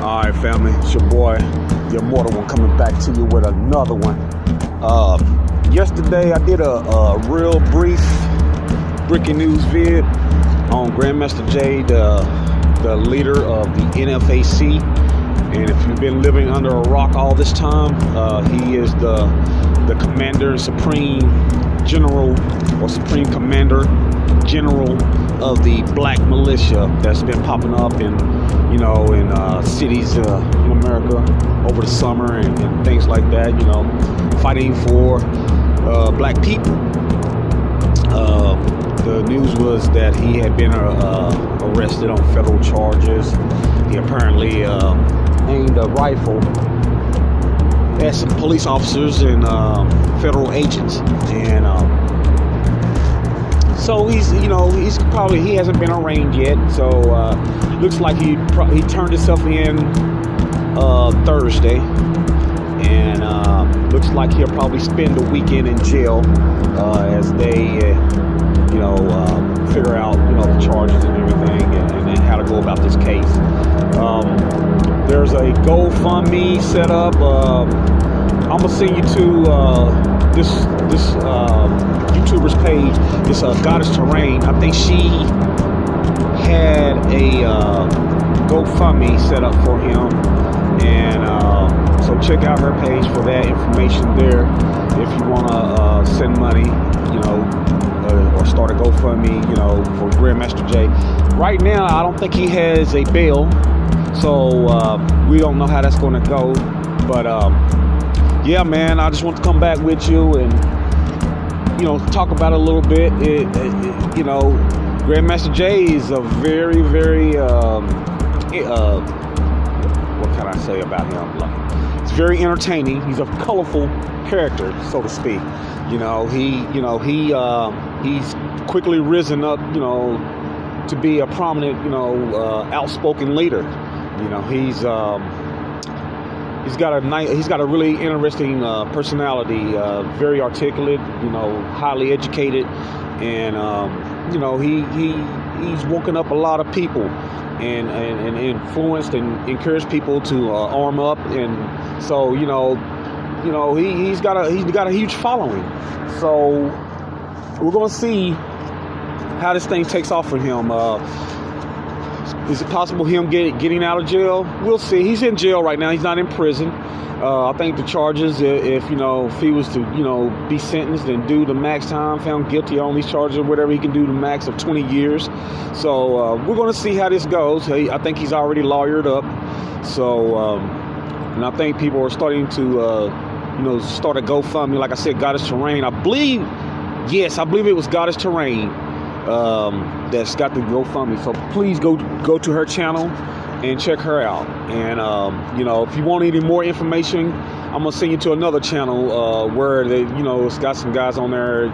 Alright, family, it's your boy, the Immortal One, coming back to you with another one. Yesterday I did a real brief breaking news vid on Grandmaster Jay, the leader of the NFAC. And if you've been living under a rock all this time, he is the commander, supreme general, or supreme commander general of the black militia that's been popping up in cities in America over the summer and things like that, fighting for black people. The news was that he had been arrested on federal charges. He apparently aimed a rifle at some police officers and federal agents, and so he hasn't been arraigned yet. So looks like he turned himself in Thursday, and looks like he'll probably spend the weekend in jail as they figure out the charges and everything, and how to go about this case. There's a GoFundMe set up. I'm gonna send you to this YouTuber's page. It's Goddess Terrain. I think she had a GoFundMe set up for him, and so check out her page for that information there. If you want to send money, or start a GoFundMe, for Grandmaster Jay. Right now, I don't think he has a bail, so we don't know how that's going to go. But yeah, man, I just want to come back with you and talk about it a little bit. Grandmaster Jay is a very, very what can I say about him? It's very entertaining. He's a colorful character, so to speak. He's quickly risen up, to be a prominent, outspoken leader. He's got a really interesting personality, very articulate, highly educated, and he's woken up a lot of people and influenced and encouraged people to arm up, and so he's got a huge following. So we're gonna see how this thing takes off for him. Is it possible him getting out of jail? We'll see. He's in jail right now. He's not in prison. I think the charges, if he was to be sentenced and do the max time, found guilty on these charges or whatever, he can do the max of 20 years. So we're going to see how this goes. I think he's already lawyered up. So and I think people are starting to start a GoFundMe. Like I said, Goddess Terrain. I believe it was Goddess Terrain that's got the GoFundMe. So please go to her channel and check her out. And if you want any more information, I'm gonna send you to another channel where they it's got some guys on there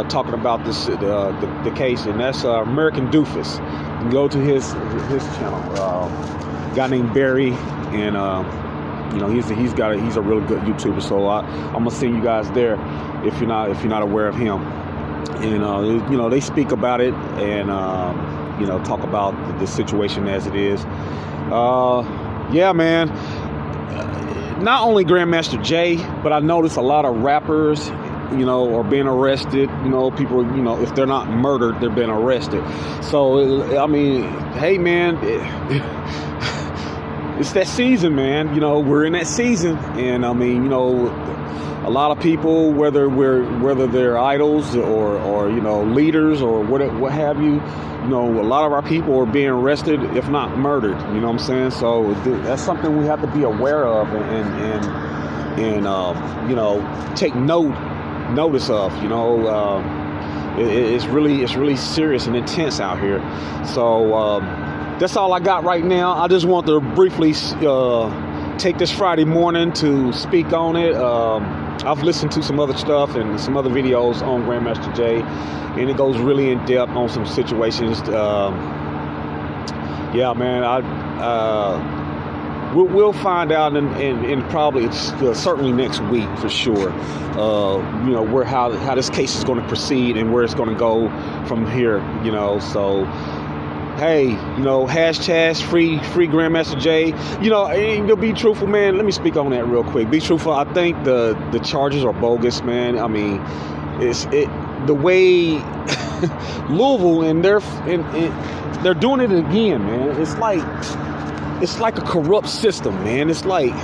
talking about this the case, and that's American Doofus. You can go to his channel. A guy named Barry, and he's a really good YouTuber. So I'm gonna send you guys there if you're not aware of him. And they speak about it and talk about the situation as it is. Yeah, man. Not only Grandmaster Jay, but I noticed a lot of rappers are being arrested. People, if they're not murdered, they're being arrested. So I mean, hey, man, it's that season, man. We're in that season, and I mean, a lot of people, whether they're idols or leaders or what have you, a lot of our people are being arrested, if not murdered. You know what I'm saying? So that's something we have to be aware of and take notice of. It's really serious and intense out here. So that's all I got right now. I just want to briefly take this Friday morning to speak on it. I've listened to some other stuff and some other videos on Grandmaster Jay, and it goes really in depth on some situations. Yeah, man, we'll find out in probably certainly next week for sure. How this case is going to proceed and where it's going to go from here. So hey, hashtags free Grandmaster Jay. And to be truthful, man, let me speak on that real quick. Be truthful, I think the charges are bogus, man. I mean, the way Louisville and they're doing it again, man. It's like a corrupt system, man. It's like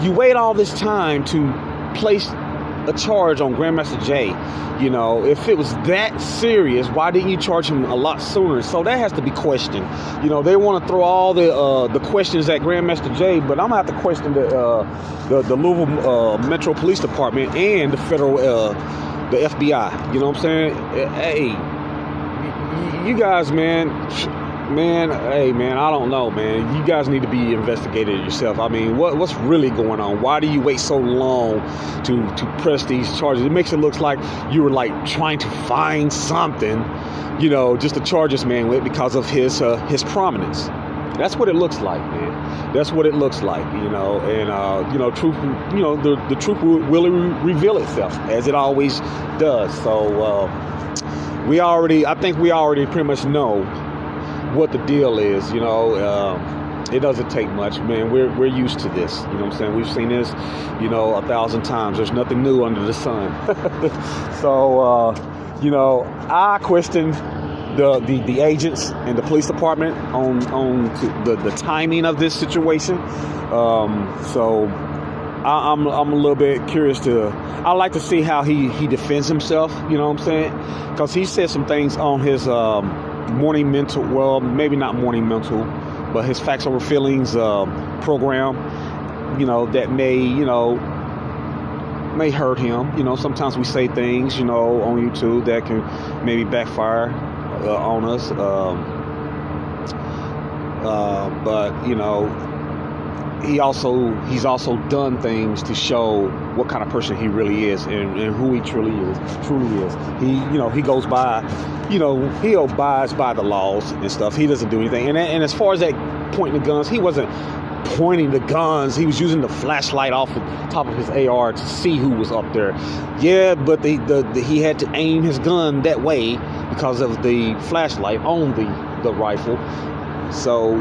you wait all this time to place a charge on Grandmaster Jay. If it was that serious, why didn't you charge him a lot sooner? So that has to be questioned. They want to throw all the questions at Grandmaster Jay, but I'm gonna have to question the Louisville Metro Police Department and the federal the FBI. You know what I'm saying? Hey, you guys, man, hey, man, I don't know, man. You guys need to be investigated yourself. I mean, what's really going on? Why do you wait so long to press these charges? It makes it look like you were like trying to find something, just to charge this man with because of his prominence. That's what it looks like, man. That's what it looks like, and truth, the truth will reveal itself as it always does. So I think we already pretty much know what the deal is. It doesn't take much, man. We're used to this. You know what I'm saying? We've seen this, 1,000 times. There's nothing new under the sun. So, I question the agents and the police department on the timing of this situation. So I'm a little bit curious I like to see how he defends himself. You know what I'm saying? Because he said some things on his morning mental, well, maybe not morning mental, but his Facts Over Feelings program, that may hurt him. Sometimes we say things, on YouTube that can maybe backfire on us. But he's also done things to show what kind of person he really is and who he truly is. He goes by, he abides by the laws and stuff. He doesn't do anything. And as far as that pointing the guns, he wasn't pointing the guns. He was using the flashlight off the top of his AR to see who was up there. Yeah, but he had to aim his gun that way because of the flashlight on the rifle. So,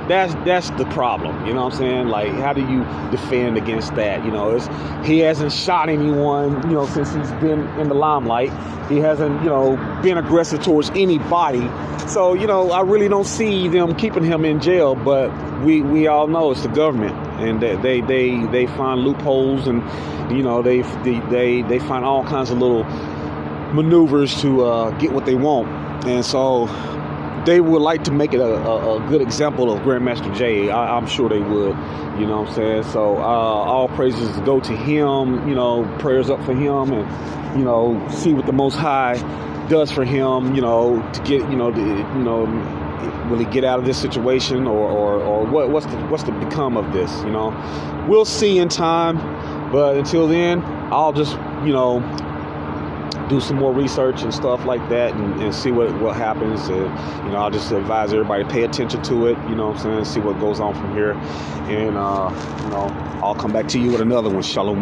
that's the problem. You know what I'm saying? Like, how do you defend against that? He hasn't shot anyone, since he's been in the limelight. He hasn't, been aggressive towards anybody. So, I really don't see them keeping him in jail. But we all know it's the government, and they find loopholes, and they find all kinds of little maneuvers to get what they want. And so they would like to make it a good example of Grandmaster Jay. I'm sure they would. You know what I'm saying? So all praises go to him. Prayers up for him, and see what the Most High does for him. To get really get out of this situation, or what's to become of this. We'll see in time. But until then, I'll just do some more research and stuff like that, and see what happens. And I'll just advise everybody to pay attention to it. You know what I'm saying? See what goes on from here, and I'll come back to you with another one. Shalom.